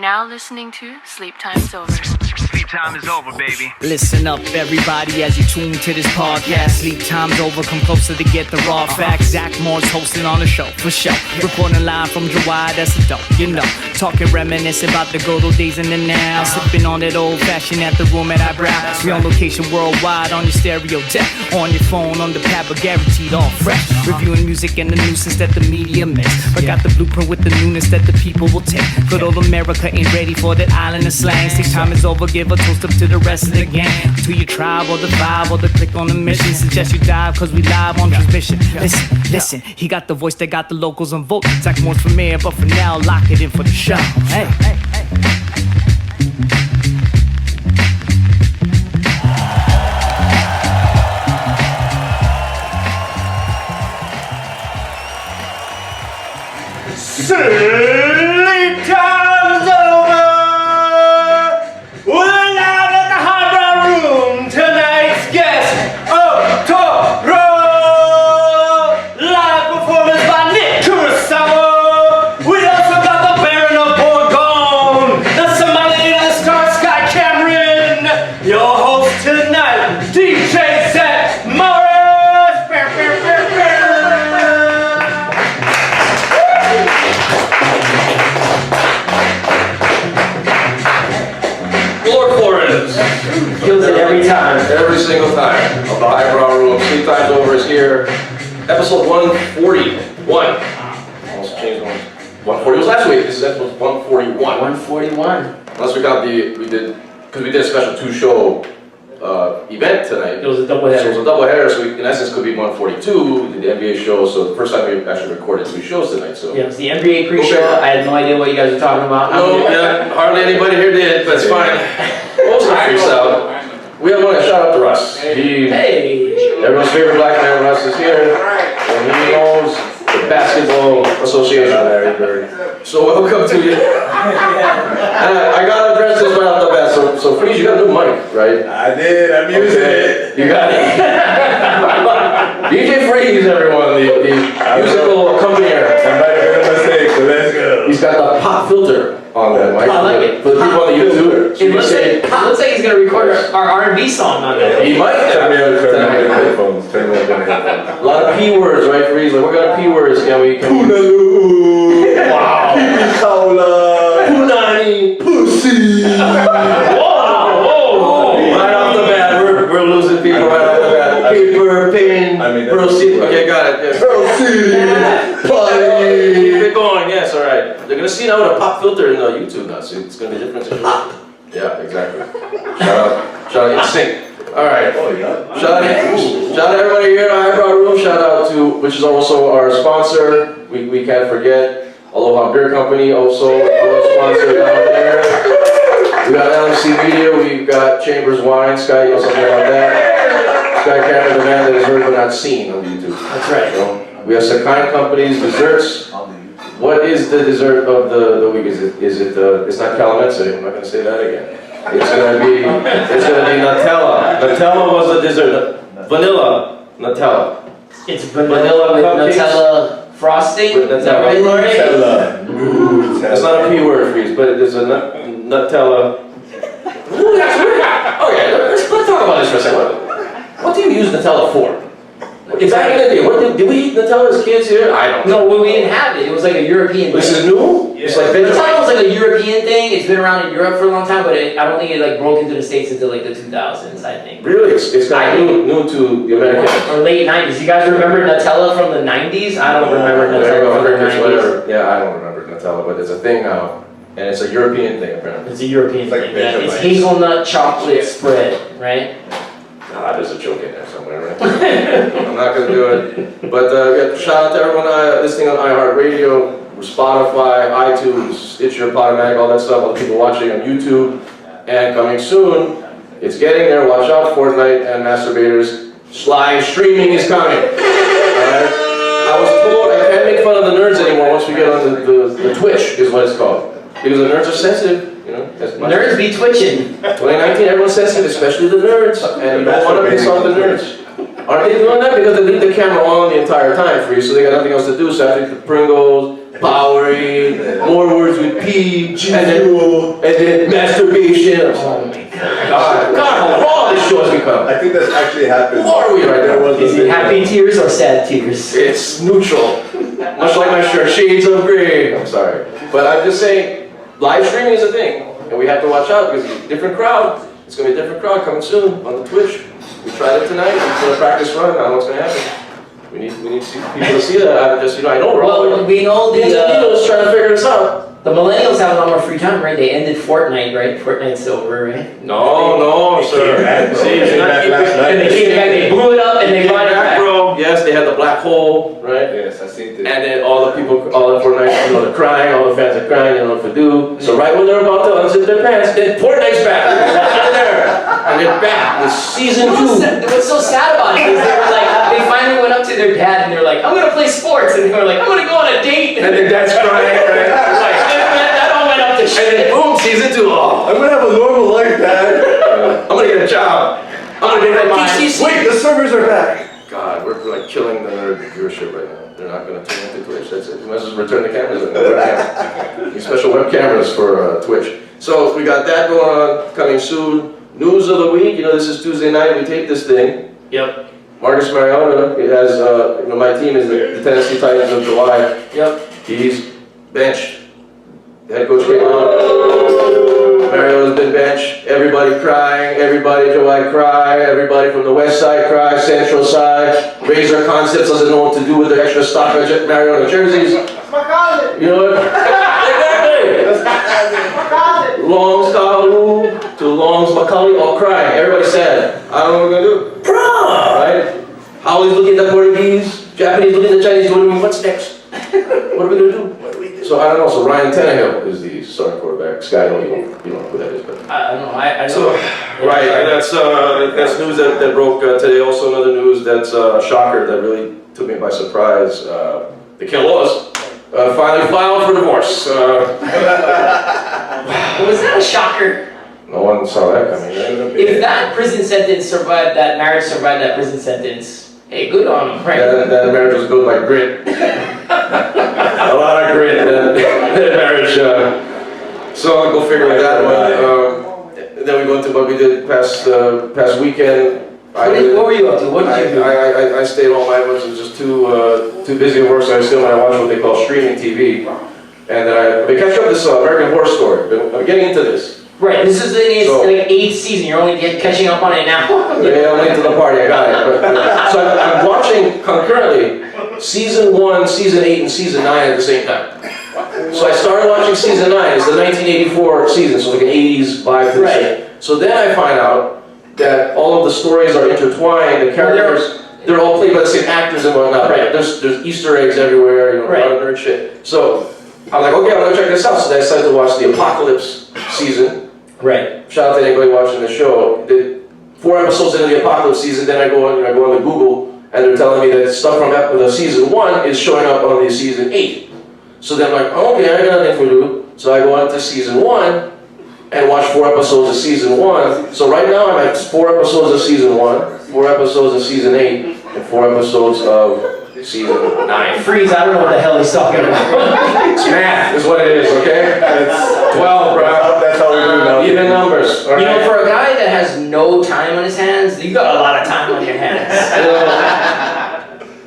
Now listening to Sleep Time's Over. Sleep time is over, baby. Listen up, everybody, as you tune to this podcast. Sleep time's over, come closer to get the raw facts. Zach Moore's hosting on the show, for sure. Reporting live from July, that's a dope, you know. Talking reminiscing about the good old days and the now. Sipping on that old fashioned at the room at Hi Brau. We on location worldwide, on your stereo deck. On your phone, on the pad, but guaranteed all fresh. Reviewing music and the nuisance that the media miss. But got the blueprint with the newness that the people will take. Good old America ain't ready for that island of slang. Sleep time is over, give a toast up to the rest of the gang. To your tribe or the vibe or the click on the mission. Suggest you dive cause we live on transmission. Listen, he got the voice that got the locals on vote. Zach Moore's for mayor, but for now, lock it in for the show. Hey. Sleep time's over. We're live at the Hi Brau Room. Tonight's guest, Ohtoro. Live performance by Kurosawa. We also got the Baron of Bourgogne, the Somalian star Sky Cameron. Your host tonight, DJ Zach Morris. Kills it every time. Every single time. Of the Hi Brau Room. Sleep Time's Over is here. Episode 141. Almost changed one. 140 was last week. This is episode 141. 141. Unless we got because we did a special two-show event tonight. It was a double header. So it was a double header, so we, in essence, could be 142. We did the NBA show, so the first time we actually recorded two shows tonight. So Yeah, it was the NBA pre-show. I had no idea what you guys were talking about. No, yeah, hardly anybody here did, but it's fine. Most of the freestyle. We have one to shout out to Russ. Everyone's favorite black man, Russ, is here. And he owns the Basketball Association. So welcome to you. I gotta address this right off the bat. So Freeze, you got a new mic, right? I did. I'm using it. You got it. DJ Freeze, everyone, the musical accompanier. I might have made a mistake, so let's go. He's got the pop filter on that mic. I like it. For the people on the YouTube. It looks like he's gonna record our R&B song on that. He might have. Turn me on headphones. A lot of P words, right, Freeze? Like, what kind of P words can we? Wow. Cola. Punani. Pussy. Whoa. Right off the bat, we're losing people right off the bat. Paper, pen, proceed. Okay, got it. Yes. Proceed. Party. Keep it going, yes, alright. They're gonna see now with a pop filter in YouTube now, so it's gonna be different. Yeah, exactly. Shout out in sync. Alright. Shout out everybody here at Hi Brau Room. Shout out to, which is also our sponsor. We can't forget. Aloha Beer Company, also our sponsor down there. We got LMC Media, we've got Chambers Wine, Sky, you know something about that. Sky Cameron, the man that is heard but not seen on YouTube. That's right. So, we have Sakai Company's desserts. What is the dessert of the week? It's not calamitze, I'm not gonna say that again. It's gonna be Nutella. Nutella was the dessert. Vanilla Nutella. It's vanilla with cupcakes. Nutella frosting. With Is that right, Lori? That's not a P word, Freeze, but it is a Nutella. Ooh, that's weird. Okay, let's talk about this for a second. What do you use Nutella for? Back in the day, did we eat Nutella as kids here? I don't know. No, well, we didn't have it. It was like a European thing. This is new? Yeah. It's like Nutella was like a European thing. It's been around in Europe for a long time, but I don't think it like broke into the States until like the 2000s, I think. Really? It's kind of new to the Americans. Or late 90s. You guys remember Nutella from the 90s? I don't remember Nutella from the 90s. Whatever. Yeah, I don't remember Nutella, but it's a thing now. And it's a European thing, apparently. It's a European It's like thing. Yeah, it's Vegemite. hazelnut chocolate spread, right? Ah, there's a joke in there somewhere, right? I'm not going to do it. But yeah, shout out to everyone listening on iHeartRadio, Spotify, iTunes, Stitcher, Podomatic, all that stuff. All the people watching on YouTube. And coming soon, it's getting there. Watch out, Fortnite and masturbators. Live streaming is coming. Alright? I was told I can't make fun of the nerds anymore once we get on the Twitch, is what it's called. Because the nerds are sensitive. You know, nerds be twitching. 2019, everyone's sensitive, especially the nerds. And you don't want to piss off the nerds. Aren't they doing that? Because they leave the camera on the entire time for you, so they got nothing else to do. So after the Pringles, Powerade, more words with P, and then masturbation. Oh my God. God, how wrong this show has become. I think that's actually happened. Who are we right now? Is it happy tears or sad tears? It's neutral. Much like my shirt, shades of gray. I'm sorry. But I'm just saying, live streaming is a thing. And we have to watch out because it's a different crowd. It's going to be a different crowd coming soon on the Twitch. We tried it tonight. We're going to practice run. I don't know what's going to happen. We need people to see that. I know we're all. Well, we know the Angelino's trying to figure this out. The millennials have a lot more free time, right? They ended Fortnite, right? Fortnite's over, right? No, sir. See, and they came back, they blew it up, and they brought it back. Bro, yes, they had the black hole, right? Yes, I seen it. And then all the people, all the Fortnite, they're crying, all the fans are crying, they don't know what to do. So right when they're about to unzip their pants, then Fortnite's back. They're there. And they're back with season 2. What's so sad about it is they were like, they finally went up to their dad and they were like, I'm gonna play sports, and they were like, I'm gonna go on a date. And then dad's crying, right? That all went up to shit. And then boom, season 2. Oh, I'm gonna have a normal life, Dad. I'm gonna get a job. I'm gonna get my TCC. Wait, the servers are back. God, we're like killing the nerd viewership right now. They're not going to tune into Twitch. That's it. You might as well return the cameras. Webcam. These special web cameras for Twitch. So we got that going on, coming soon. News of the week. You know, this is Tuesday night. We tape this thing. Yep. Marcus Mariano, it has, my team is the Tennessee Titans of July. Yep. He's benched. The head coach came out. Mario's been benched. Everybody crying. Everybody in July cry. Everybody from the west side cry. Central side. Razor Concepts doesn't know what to do with the extra stock of Mariano jerseys. That's my cousin. You know what? Exactly. That's my cousin. Longs Kalu to Longs Macaulay all crying. Everybody sad. I don't know what we're gonna do. Right? Howie's looking at the Portuguese. Japanese looking at the Chinese. What's next? What are we gonna do? So I don't know. So Ryan Tannehill is the starting quarterback. Sky, you don't know who that is, but I don't know. I so right, and that's news that broke today. Also, another news that's a shocker that really took me by surprise. The Killos finally filed for divorce. Was that a shocker? No one saw that coming. If that prison sentence survived, that marriage survived that prison sentence, hey, good on them, right? That marriage was built by grit. A lot of grit. That marriage. So I'll go figure with that one. Then we go into what we did past weekend. What were you up to? What did you do? I stayed all night. Was just too busy at work, so I still might watch what they call streaming TV. And then I've been catching up this American Horror Story. I'm getting into this. Right, this is like 8th season. You're only catching up on it now. Yeah, I'm late to the party. I got it. But, so I'm watching concurrently season 1, season 8, and season 9 at the same time. So I started watching season 9. It's the 1984 season, so like an 80s vibe to the show. So then I find out that all of the stories are intertwined. The characters, they're all played by the same actors and whatnot. Right. There's Easter eggs everywhere. You know, a lot of nerd shit. So I'm like, okay, I'm gonna check this out. So I decided to watch the Apocalypse season. Right. Shout out to anybody watching the show. The 4 episodes into the Apocalypse season, then I go on to Google, and they're telling me that stuff from the season 1 is showing up on the season 8. So then I'm like, oh, okay, I got nothing to do. So I go on to season 1 and watch 4 episodes of season 1. So right now I'm at 4 episodes of season 1, 4 episodes of season 8, and 4 episodes of season 9. Freeze, I don't know what the hell he's talking about. It's math is what it is, okay? It's 12, bro. That's how we do now. Even numbers. You know, for a guy that has no time on his hands, you got a lot of time on your hands.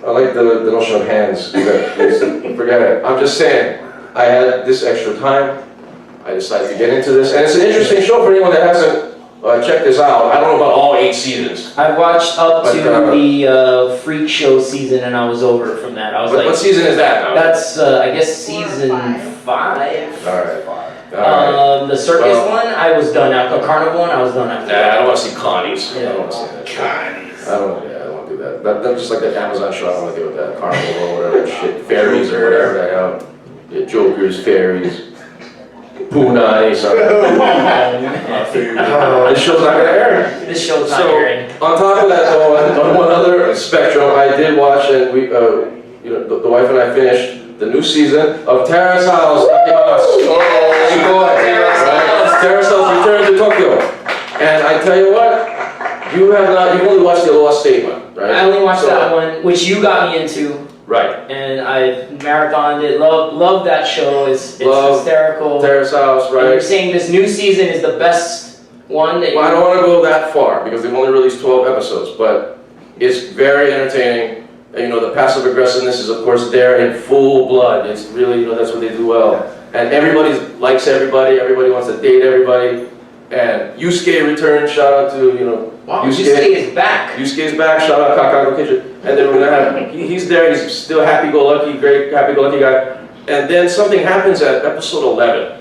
I like the notion of hands. Forget it. I'm just saying, I had this extra time. I decided to get into this. And it's an interesting show for anyone that hasn't checked this out. I don't know about all 8 seasons. I watched up to the Freak Show season and I was over from that. I was like, what season is that now? That's, I guess, season 5. Alright. The circus one, I was done after. The carnival one, I was done after. Nah, I don't want to see Connie's. Yeah. I don't want to see that. Connie's. I don't want to do that. That's just like that Amazon show. I don't want to deal with that. Carnival or whatever shit. Fairies or whatever the hell. Yeah, Jokers, fairies. Punani, sorry. This show's not going to air. This show's not airing. On top of that, though, on one other spectrum, I did watch, and we, the wife and I finished the new season of Terrace House. Terrace House Return to Tokyo. And I tell you what, you've only watched the Lost Statement, right? I only watched that one, which you got me into. Right. And I marathoned it. Love that show. It's hysterical. Terrace House, And right? you're saying this new season is the best one that Well, I don't want to go that far because they've only released 12 episodes, but it's very entertaining. And, you know, the passive aggressiveness is of course there in full blood. It's really, you know, that's what they do well. And everybody likes everybody. Everybody wants to date everybody. And Yusuke returns. Shout out to, you know, wow, Yusuke is back. Yusuke's back. Shout out Kakago Kitchen. And then we're gonna have he's there. He's still happy-go-lucky, great happy-go-lucky guy. And then something happens at episode 11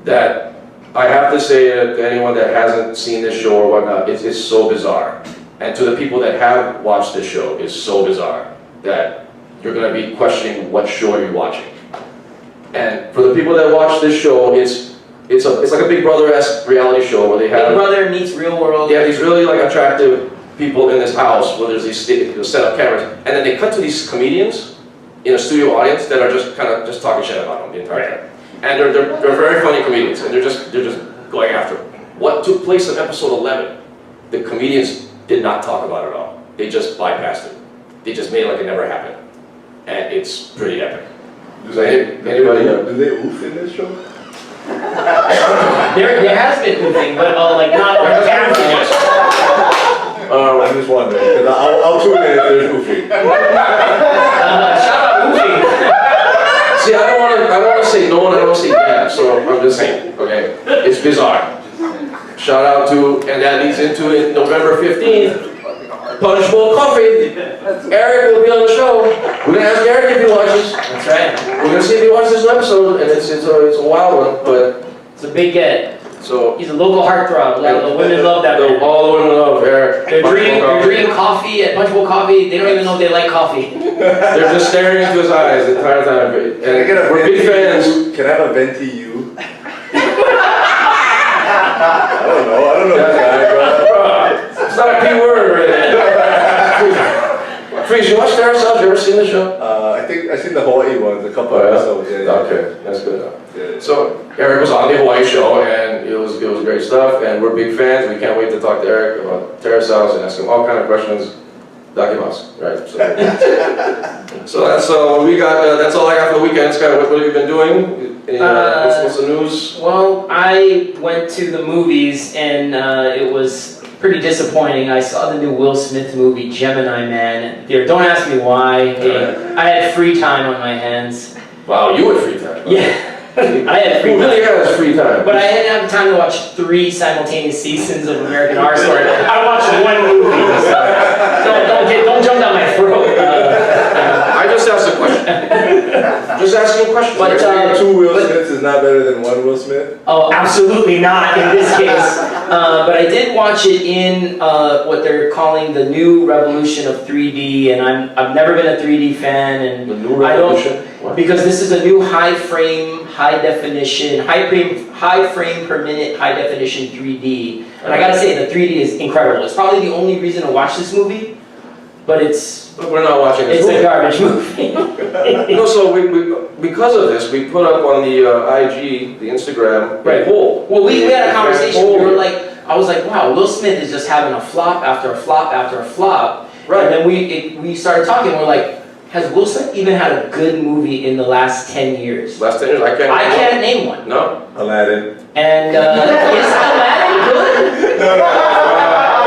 that I have to say to anyone that hasn't seen this show or whatnot, it's so bizarre. And to the people that have watched this show, it's so bizarre that you're gonna be questioning what show you're watching. And for the people that watch this show, it's like a Big Brother-esque reality show where they have Big Brother meets Real World. yeah, these really like attractive people in this house where there's these set up cameras, and then they cut to these comedians in a studio audience that are just kind of just talking shit about them the entire time. And they're very funny comedians, and they're just going after them. What took place in episode 11, the comedians did not talk about it at all. They just bypassed it. They just made it like it never happened, and it's pretty epic. Anybody know? Do they oof in this show? There has been oofing, but like not on camera. I'm just wondering, because I'll tune in if there's oofing. Shout out oofing. See, I don't want to say no and I don't say yeah, so I'm just saying, okay? It's bizarre. Shout out to, and that leads into it, November 15th, Punch Bowl Coffee. Eric will be on the show. We're gonna ask Eric if he watches. That's right. We're gonna see if he watches this episode, and it's a wild one, but It's a big get. so. He's a local heartthrob. The women love that man. All the women love Eric. They're drinking coffee at Punch Bowl Coffee. They don't even know if they like coffee. They're just staring into his eyes the entire time. And Can I get a we're big fans. Can I have a venti you? I don't know this guy, bro. It's not a P word right there. Freeze, you watch Terrace House? You ever seen the show? I think I've seen the Hawaii ones, a couple Oh, yeah? episodes. Yeah. Okay, that's good enough. Yeah. So Eric was on the Hawaii show, and it was great stuff. And we're big fans. We can't wait to talk to Eric about Terrace House and ask him all kind of questions. Dakimasu, right? So that's what we got. That's all I got for the weekend. Scott, what have you been doing? What's the news? Well, I went to the movies and it was pretty disappointing. I saw the new Will Smith movie, Gemini Man. Don't ask me why. I had free time on my hands. Wow, you had free time. Yeah. I had free Who really time. has free time? But I didn't have time to watch 3 simultaneous seasons of American Horror Story. I watched one movie. So don't jump down my throat. I just asked a question. Just asking a question. But, Two Will Smiths is not better than one Will Smith? Oh, absolutely not in this case. But I did watch it in what they're calling the new revolution of 3D, and I've never been a 3D fan, and The new revolution? What? because this is a new high frame per minute, high definition 3D. And I gotta say, the 3D is incredible. It's probably the only reason to watch this movie, but But we're not watching this it's movie. a garbage movie. No, so we because of this, we put up on the IG, the Instagram, Right. a poll. Well, we had a conversation. Poll. We were like, I was like, wow, Will Smith is just having a flop after a flop after a flop. Right. And then we started talking. We're like, has Will Smith even had a good movie in the last 10 years? Last 10 years, I can't name one. No. Aladdin. And is Aladdin good?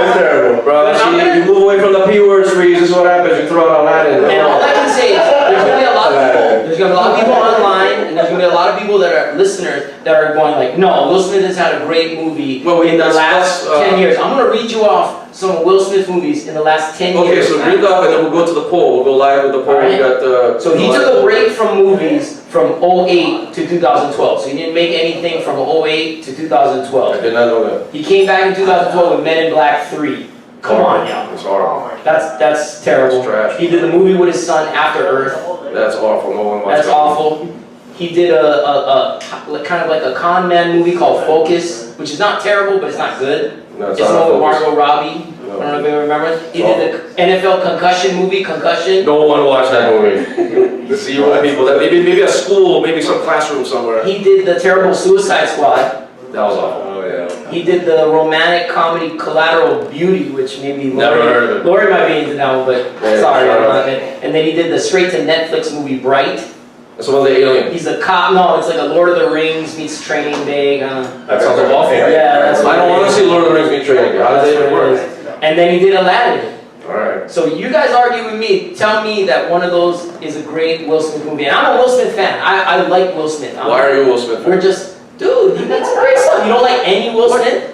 It's terrible. Bro, see, you move away from the P words, Freeze. This is what happens. You throw out Aladdin. And all I can say is there's gonna be a lot of people. There's gonna be a lot of people online, and there's gonna be a lot of people that are listeners that are going like, no, Will Smith has had a great movie Well, in the that's- last 10 years. I'm gonna read you off some of Will Smith movies in the last 10 Okay, years. so read off and then we'll go to the poll. We'll go live with the poll. We got So he took a break from movies from 08 to 2012. So he didn't make anything from 08 to I 2012. did not know that. He came back in 2012 with Men in Black 3. Come on, y'all. It's horrible. That's terrible. It's trash. He did the movie with his son, After Earth. That's awful. No one watched That's that. awful. He did a kind of like a con man movie called Focus, which is not terrible, but it's not good. No, It's not the one with Focus. Margot Robbie. I don't know if you remember. He did the NFL concussion movie, Concussion. No one watched that movie. Zero people. That maybe a school, maybe some classroom somewhere. He did the terrible Suicide Squad. That was awful. Oh, yeah. He did the romantic comedy Collateral Beauty, which maybe Never heard of it. Lori might be into that one, but Yeah, sorry, sure. I'm not in it. And then he did the straight to Netflix movie Bright. That's one of the aliens. He's a cop. No, it's like a Lord of the Rings meets Training Day kind of. That sounds awful. Yeah, that's what I don't it want to is. see Lord of the Rings meet Training Day. How does that even work? And then he did Aladdin. Alright. So you guys argue with me. Tell me that one of those is a great Will Smith movie. And I'm a Will Smith fan. I like Will Smith. Why are you a Will Smith? We're just, dude, he makes great stuff. You don't like any Will Smith?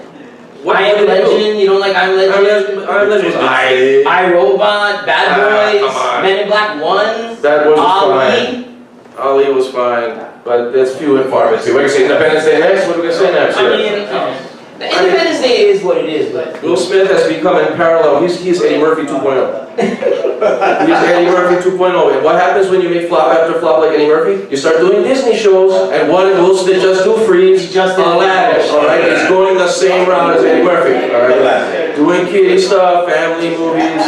I Am Legend. You don't like I Am Legend? I Am Legend was I, Robot, Bad Boys, come on. Men in Black 1, That was Ali. fine. Ali was fine, but that's few and far between. We're gonna say Independence Day next. What are we gonna say next? I mean, Independence Day is what it is, but Will Smith has become in parallel. He's Eddie Murphy 2.0. He's Eddie Murphy 2.0. And what happens when you make flop after flop like Eddie Murphy? You start doing Disney shows, and what did Will Smith just do for you? He just did Aladdin. All right, he's going the same route as Eddie Murphy. All right, doing kiddie stuff, family movies,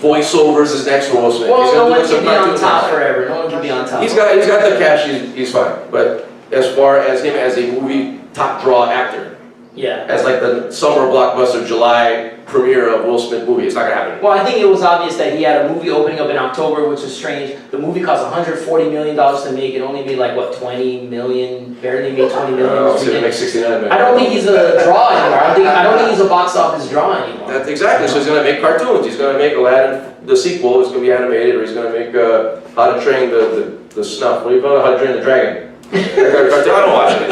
voiceovers is next for Will Smith. well, He's no gonna one do some can be on cartoons. top forever. No one can be on top. He's got the cash. He's fine. But as far as him as a movie top draw actor, Yeah. as like the summer blockbuster July premiere of Will Smith movie, it's not gonna happen. Well, I think it was obvious that he had a movie opening up in October, which was strange. The movie cost $140 million to make. It only made like, what, 20 million? Barely made 20 million. I'll see if it makes 69 million. I don't think he's a draw anymore. I don't think he's a box office draw anymore. That's exactly. So he's gonna make cartoons. He's gonna make Aladdin, the sequel. It's gonna be animated, or he's gonna make How to Train the Snuff. What do you call it? How to Train the Dragon. I don't watch it.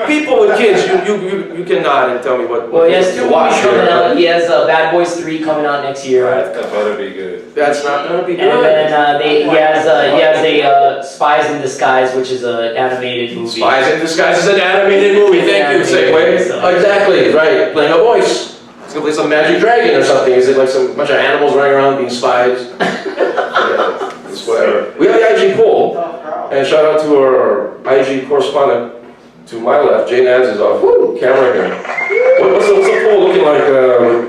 People with kids, you can nod and tell me what. Well, he has two to watch movies coming here. out. He has Bad Boys 3 coming out next year. That better be good. That's not gonna be good. And then he has a Spies in Disguise, which is an animated movie. Spies in Disguise is an animated movie. Thank you, segue. Exactly, right. Playing a voice. He's gonna play some magic dragon or something. Is it like some bunch of animals running around being spies? Yeah, it's whatever. We have the IG poll, and shout out to our IG correspondent to my left. Jay Nance is off camera here. What's the poll looking like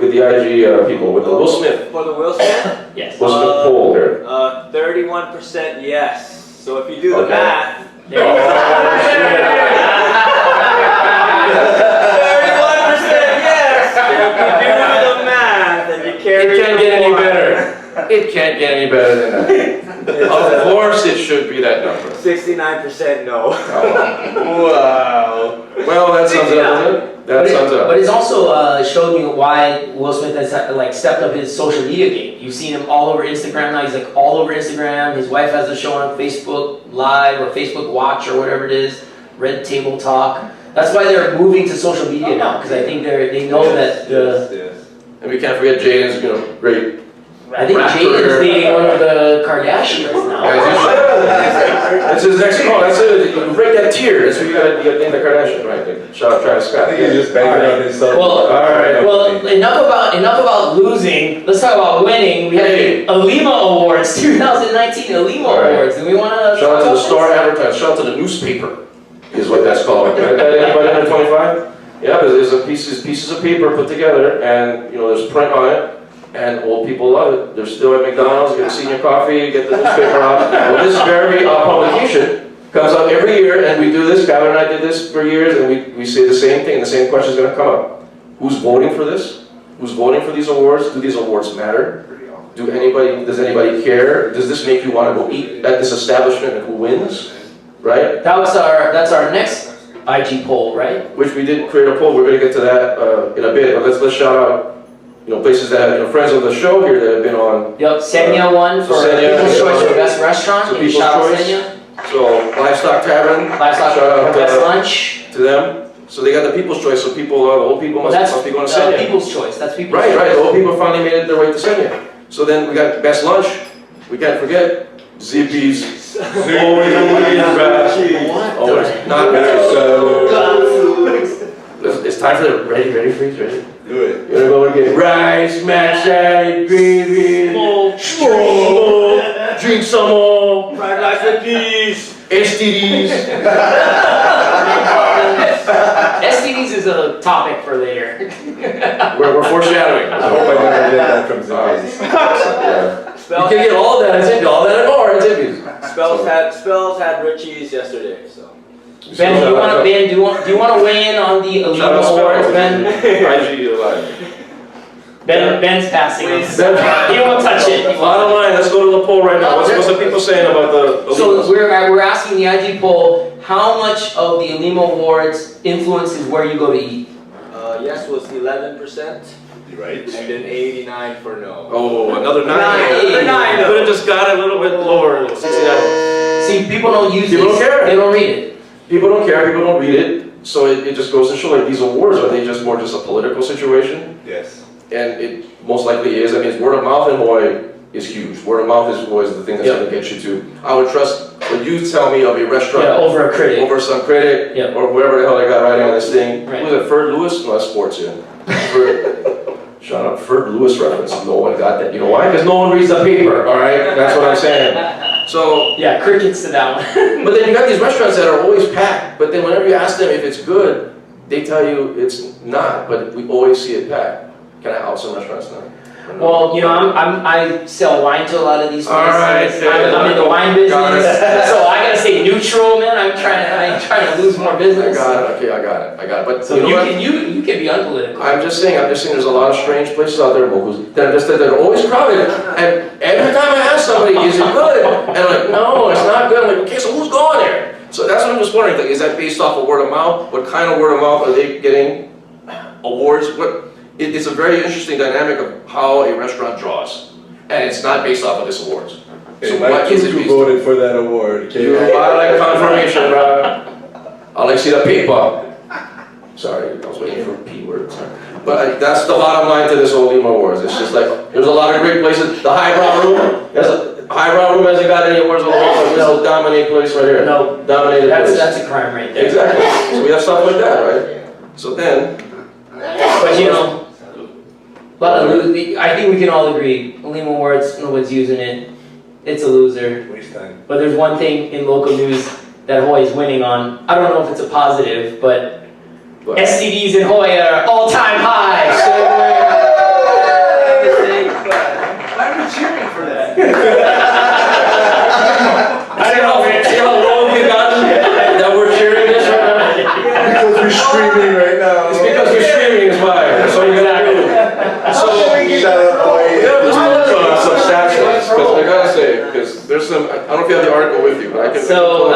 with the IG people with the Will Smith? For the Will Smith? Yes. Will Smith poll here. 31% yes. So if you do the Okay. math, There you go. 31% yes. If you do the math and you carry It can't get any better. It can't get any better than that. Of course it should be that number. 69% no. Wow. Well, that sums it up, doesn't it? That sums it But up. it's also showed me why Will Smith has like stepped up his social media game. You've seen him all over Instagram now. He's like all over Instagram. His wife has a show on Facebook Live or Facebook Watch or whatever it is. Red Table Talk. That's why they're moving to social media now, because I think they know that the. Yes. And we can't forget Jaden's, great. I think Jaden's dating one of the Kardashians now. Guys, you should- that's his next call. That's it. You break that tier. That's what you gotta name the Kardashian, right? Like, shout out Travis I Scott. think he's just banking on himself. Well, alright. Well, enough about losing. Let's talk about winning. We had the Alima Awards, 2019 Alima Alright. Awards. Do we want to Shout out to the Star Advertiser. Shout out to the newspaper, is what that's called. Anybody under 25? Yeah, there's pieces of paper put together, and there's print on it. And old people love it. They're still at McDonald's, get a senior coffee, get the newspaper out. Well, this very publication comes out every year, and we do this. Gavin and I did this for years, and we say the same thing. The same question is going to come up. Who's voting for this? Who's voting for these awards? Do these awards matter? Does anybody care? Does this make you want to go eat at this establishment, and who wins? Right? That's our next IG poll, right? Which we did create a poll. We're going to get to that in a bit. But let's shout out. Places that have, friends of the show here that have been on. Yep, Senya won for Senya, People's Choice for Best Restaurant. So And People's shout out Choice. Senya. So, Livestock Tavern. Livestock shout out for Best Lunch. to them. So they got the People's Choice, so people, the old people must be going to Senya. People's Choice, that's People's Right, Choice. the old people finally made it their way to Senya. So then we got Best Lunch. We can't forget Zippy's. Always What? Always. Not It's time for the ready freeze, ready? Do it. You're gonna go and get rice, mashed potatoes, gravy, drink some more, Fried rice and peas. STDs. STDs is a topic for later. We're foreshadowing. I hope I never get that from Zippy's. You can get all that at Zippy's, all that and more at Zippy's. Spells had Richie's yesterday, so. Ben, do you want to weigh in on the Shout out Alima Awards, Ben? IG Live. Ben's passing us. Ben- He won't touch it. Bottom line, let's go to the poll right now. What's the people saying about the So Alimas? we're asking the IG poll, how much of the Alima Awards influences where you go to eat? Yes was 11%, Right. and then 89 for no. Oh, another 9. Another 9. Could have just got it a little bit lower. 69. See, people don't use People these. don't care. They don't read it. People don't care, people don't read it. So it just goes to show, like, these awards, are they just more just a political situation? Yes. And it most likely is. I mean, it's word of mouth in Hawaii is huge. Word of mouth is always the thing that's going to get you to. I would trust when you tell me of a restaurant Over a critic. over some critic Yeah. or whoever the hell I got writing on this thing. Right. Who was it? Ferd Lewis? No, that's sports, yeah. Shut up, Ferd Lewis reference. No one got that. You know why? Because no one reads the paper. All right, that's what I'm saying. So. Yeah, crickets to that one. But then you got these restaurants that are always packed. But then whenever you ask them if it's good, they tell you it's not. But we always see it packed. Can I out some restaurants now? Well, you know, I sell wine to a lot of these places. All right, I'm in the wine business, so I gotta stay neutral, man. I ain't trying to lose more I business. got it. Okay, I got it. But So you know you what? can be unpolitical. I'm just saying there's a lot of strange places out there, locals, that are always crowded. And every time I ask somebody, is it good? And I'm like, no, it's not good. I'm like, okay, so who's going there? So that's what I'm just wondering. Like, is that based off of word of mouth? What kind of word of mouth are they getting awards? It's a very interesting dynamic of how a restaurant draws. And it's not based off of this awards. So Hey, what is it who based voted for that award? You like confirmation, bro. I like see the paper. Sorry, I was waiting for P words. But that's the bottom line to this whole Lima Awards. It's just like, there's a lot of great places. The Hi Brau Room, Hi Brau Room hasn't got any awards on the wall, but this is a dominate place right here. No, Dominated place. that's a crime right there. Exactly. So we have stuff like that, right? So then, But you know, I think we can all agree, Alima Awards, no one's using it. It's a loser. Waste time. But there's one thing in local news that Hawaii is winning on. I don't know if it's a positive, but STDs in Hawaii are all-time high. Why are we cheering for that? I don't know. see how low we got that we're cheering this right now? Because we're streaming right now. It's because we're streaming is why. That's what we gotta do. So, Shut up, boy. yeah, let's pull up some stats because I gotta say, because there's some, I don't know if you have the article with you, but I can. So,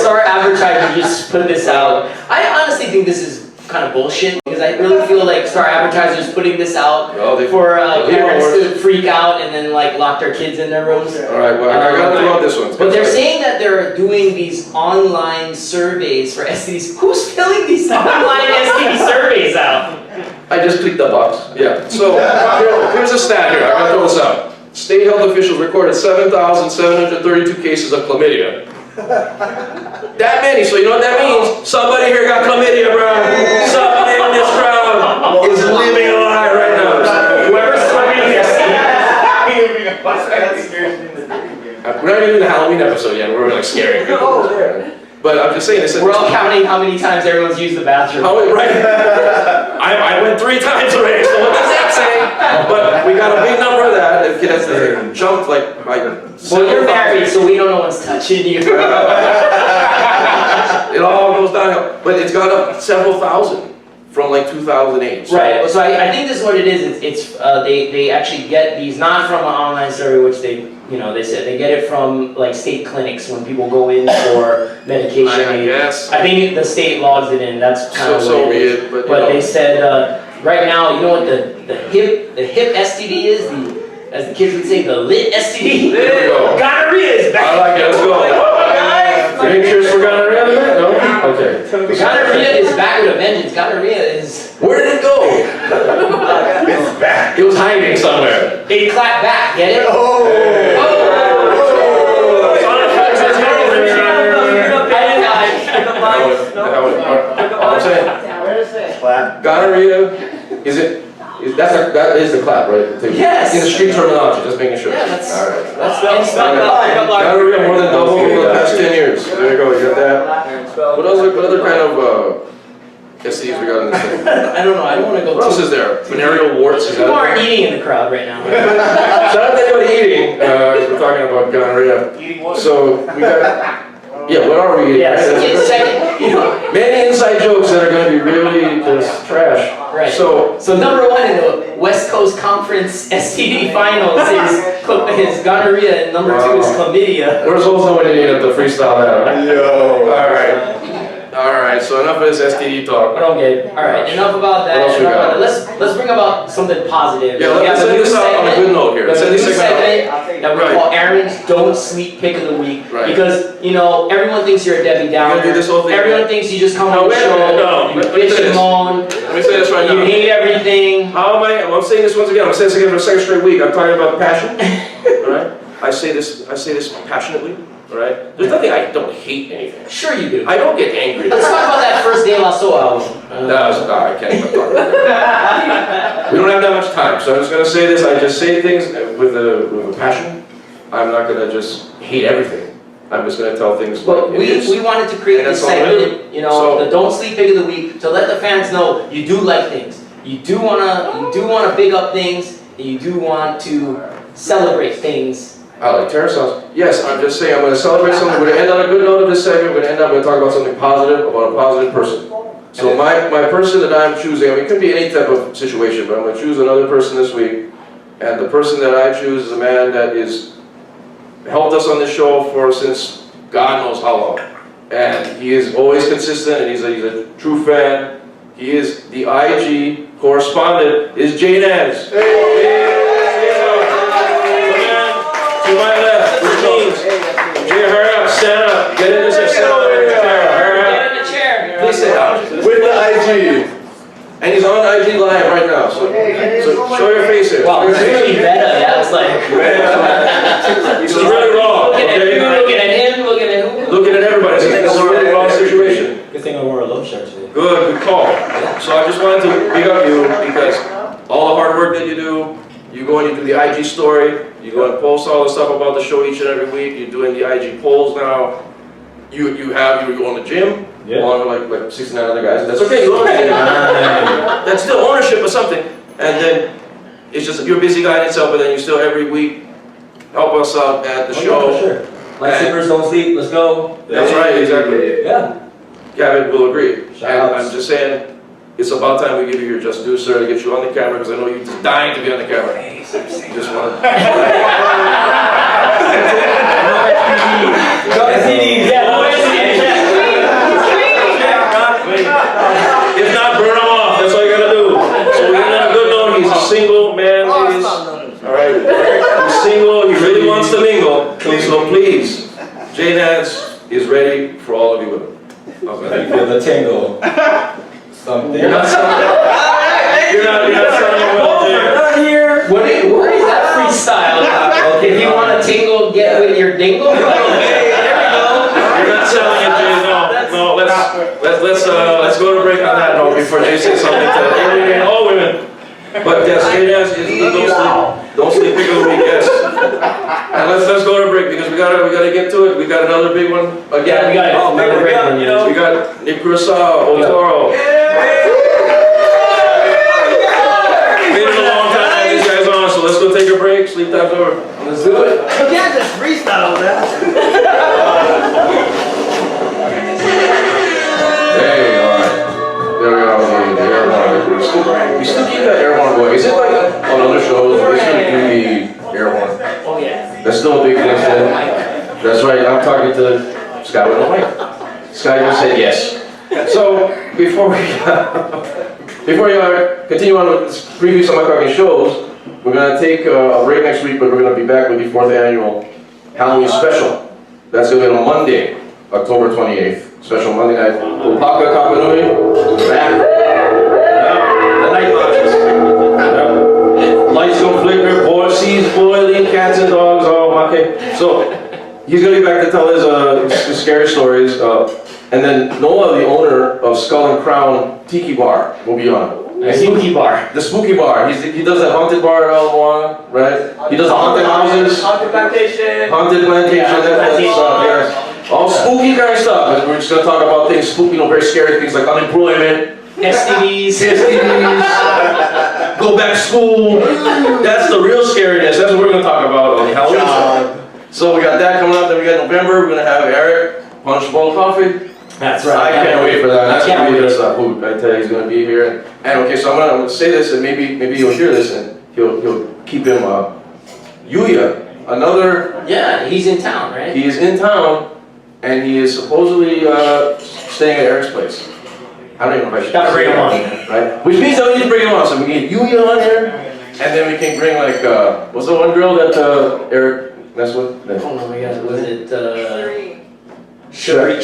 Star Advertiser just put this out. I honestly think this is kind of bullshit because I really feel like Star Advertiser's putting this out for parents to freak out and then like lock their kids in their rooms. Alright, well, I gotta throw out this one. But they're saying that they're doing these online surveys for STDs. Who's filling these online STD surveys out? I just clicked the box. Yeah. So here's a stat here. I gotta throw this out. State health officials recorded 7,732 cases of chlamydia. That many. So you know what that means? Somebody here got chlamydia, bro. Somebody in this crowd is living a lie right now. Whoever's surveying this. We're not even in the Halloween episode yet. We're like scaring people. But I'm just saying, they said We're all counting how many times everyone's used the bathroom. right? I went 3 times already, so what does that say? But we got a big number of that. It has jumped like Well, you're married, so we don't know what's touching you. It all goes downhill. But it's gone up several thousand from like 2008. So Right. So I think this is what it is. It's they actually get these not from an online survey, which they said they get it from like state clinics when people go in for medication. Yes. I think the state logs it in. That's kind of So what it is. be it, but, They said right now, you know what the hip STD is? As the kids would say, the lit STD. There we go. Gonorrhea is back. I like it. Let's go. Pictures for gonorrhea? No? Okay. Gonorrhea is back with a vengeance. Gonorrhea is. Where did it go? It's back. It was hiding somewhere. It clapped back. Get it? I'm saying, gonorrhea, that is the clap, right? Yes. In the street terminology, just making sure. Yeah, that's. All right. That's Gonorrhea more than double over the past 10 years. There you go, you got that. What other kind of STDs we got in this thing? I don't know. I don't want to go. What else is there? Venereal warts. Is People that aren't eating in the crowd right now. Shout out to anybody eating. We're talking about gonorrhea. So we got. Yeah, what are we eating? Yes. Second. many inside jokes that are going to be really just trash. Right. So number one in the West Coast Conference STD Finals is gonorrhea, and number two is chlamydia. we're supposed to know when you have to freestyle that, right? Yo. All right, so enough of this STD talk. Okay, all right, enough about that. What else we got? Let's bring about something positive. Yeah, We let's have end new this out on a good note here. We have Let's a end new this segment out. segment that we Right. call Aaron's Don't Sleep Pick of the Week. Right. Because, everyone thinks you're a Debbie Downer. do this whole thing Everyone again? thinks you just come No, on the wait a show, minute, no. you Let me bitch say and this. moan, Let me say this right you now. hate everything. How am I? I'm saying this once again. I'm saying this again for the second straight week. I'm talking about passion. All right. I say this passionately. All right. There's nothing. I don't hate anything. Sure you do. I don't get angry. Let's talk about that first De La Soul album. No, I can't even talk about that. We don't have that much time, so I'm just gonna say this. I just say things with a passion. I'm not gonna just hate everything. I'm just gonna tell things. But like it is. we wanted to create And this that's all it segment, is. So- the Don't Sleep Pick of the Week, to let the fans know you do like things. You do wanna big up things, and you do want to celebrate things. I like terror songs. Yes, I'm just saying I'm going to celebrate something. We're going to end on a good note of this segment. We're going to talk about something positive, about a positive person. So my person that I'm choosing, it could be any type of situation, but I'm going to choose another person this week. And the person that I choose is a man that is helped us on this show since God knows how long. And he is always consistent, and he's a true fan. He is the IG correspondent, is Jay Naz. To my left, which means, Jay, hurry up, stand up, get in this chair, sit on the chair, hurry Get up. in the chair. Please sit down. With the IG. And he's on IG Live right now, so show your face here. Wow, it's really meta. That was like This is really raw, looking at you, okay? looking at him, looking at who? Looking at everybody, this is a really raw situation. Good thing I wore a love shirt today. Good call. So I just wanted to big up you because all the hard work that you do, you go and you do the IG story, you go and post all the stuff about the show each and every week, you're doing the IG polls now, you go in the gym, along with like 69 other guys, that's okay, you own it. That's still ownership of something, and then it's just, you're a busy guy in itself, but then you still every week help us out at the show. Yeah, for sure. Lightsabers don't sleep, let's go. That's right, exactly. Yeah. Gavin will agree. Shout And outs. I'm just saying, it's about time we give you your just due, sir, to get you on the camera, because I know you're just dying to be on the camera. Just want to. If not, burn him off. That's all you gotta do. So we're on a good note. He's a single man, ladies. All right. He's single. He really wants to mingle. So please, Jay Naz is ready for all of you women. Okay. Feel the tingle. Something. You're not selling. You're not selling well, Jay. Not here. Where is that freestyle? Okay, if you want to tingle, get with your dingle. You're not selling it, Jay. No. Let's go to break on that note before Jay says something to all women. But yes, Jay Naz is the don't sleep pick of the week, yes. And let's go to break because we gotta get to it. We got another big one again. Yeah, we got another great one. We got Kurosawa Ohtoro. Waited a long time to have these guys on, so let's go take a break. Sleep time's over. Let's do it. You can't just freestyle that. Hey, there we are, the air horn. We still keep that air horn going. Is it like on other shows, we still do the air horn? Oh yeah. That's still a big thing. That's right, I'm talking to Scott with a mic. Scott just said yes. So, before we continue on with preview some upcoming shows, we're going to take a break next week, but we're going to be back with the 4th annual Halloween special. That's going to be on Monday, October 28th. Special Monday night. Upaka Kapanui. Back. The night watches. Lights go flicker, boys, seas boiling, cats and dogs, all okay. So, he's going to be back to tell his scary stories. And then Noah, the owner of Skull and Crown Tiki Bar, will be on. The spooky bar. The spooky bar. He does that haunted bar at Alamoana, right? He does the haunted houses. Haunted plantation. Haunted plantation, that kind of stuff, yes. All spooky kind of stuff. And we're just going to talk about things spooky, very scary things like unemployment, STDs. go back to school. That's the real scariness. That's what we're going to talk about on Halloween. So we got that coming up. Then we got November. We're going to have Eric, Punch Bowl Coffee. That's right. I can't wait for that. That's I can't gonna be wait. just a hoot. I tell you, he's gonna be here. And okay, so I'm gonna say this, and maybe you'll hear this, and he'll keep him Yuya, another. Yeah, he's in town, right? He is in town, and he is supposedly staying at Eric's place. I don't even know if I should Gotta bring him on. Right? Which means I need to bring him on. So we can get Yuya on here, and then we can bring like what's the one girl that Eric messed with? Oh my God, was it Sherry?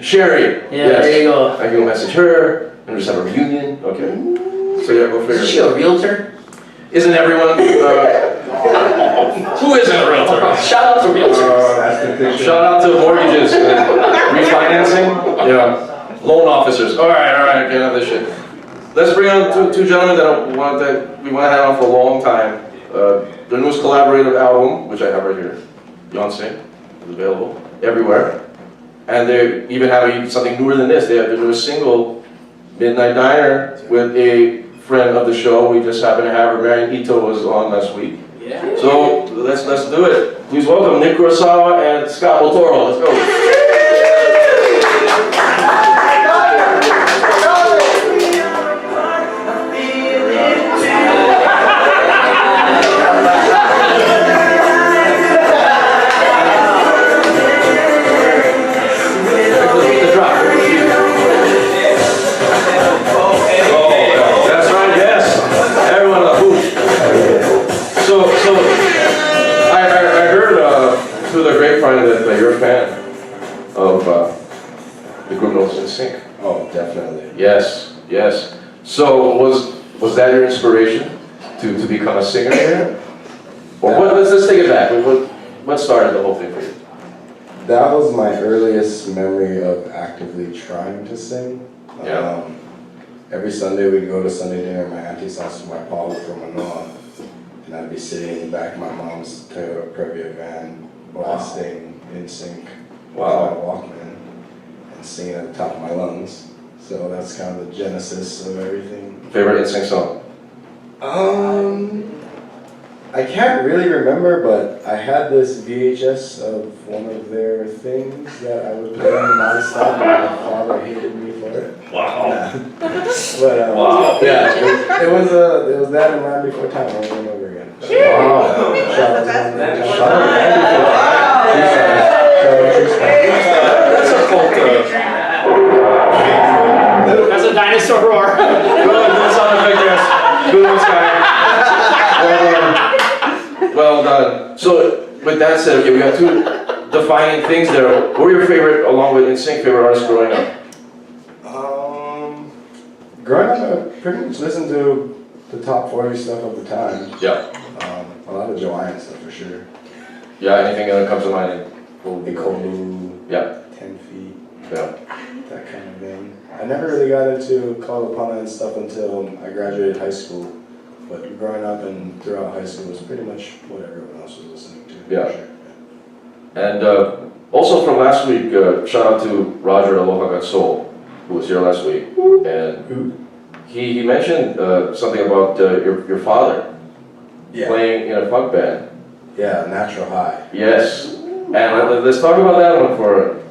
Sherry. Yeah, Yes. there you go. I can go message her and just have a reunion. Okay. So yeah, go figure. Is she a realtor? Isn't everyone? Who isn't a realtor? Shout out to realtors. That's the picture. Shout out to mortgages, refinancing. Yeah. Loan officers. All right. Get enough of this shit. Let's bring on two gentlemen that we want to have on for a long time. Their newest collaborative album, which I have right here, Beyonce, is available everywhere. And they even have something newer than this. They have their newest single, Midnight Diner, with a friend of the show. We just happened to have her. Maryanne Ito was on last week. Yeah. So let's do it. Please welcome Nick Kurosawa and Scott Ohtoro. Let's go. That you're a fan of the group Notes in Sync. Oh, definitely. Yes. So was that your inspiration to become a singer here? Or what? Let's take it back. What started the whole thing for you? That was my earliest memory of actively trying to sing. Yeah. Every Sunday we'd go to Sunday dinner at my auntie's house with my pa from Manoa, and I'd be sitting in the back of my mom's Toyota Previa van, blasting in sync with my Walkman and singing at the top of my lungs. So that's kind of the genesis of everything. Favorite NSYNC song? I can't really remember, but I had this VHS of one of their things that I would play non-stop, and my father hated me for it. Wow. But Wow. yeah, it was that and Land Before Time over and over again. Wow. Shout out to Land Before Time. That's a cult. That's a dinosaur roar. Good sound effect there. Good one, Sky. Well done. So with that said, okay, we got two defining things there. What were your favorite, along with NSYNC, favorite artists growing up? Growing up, I pretty much listened to the top 40 stuff of the time. Yeah. A lot of Joanne stuff for sure. Yeah, anything that comes to mind? Ikolu, Yeah. 10 Feet, Yeah. that kind of thing. I never really got into Call Upon and stuff until I graduated high school. But growing up and throughout high school was pretty much what everyone else was listening to. Yeah. For sure. And also from last week, shout out to Roger Aloha Got Soul, who was here last week. And he mentioned something about your father playing in a funk band. Yeah, Natural High. Yes. And let's talk about that one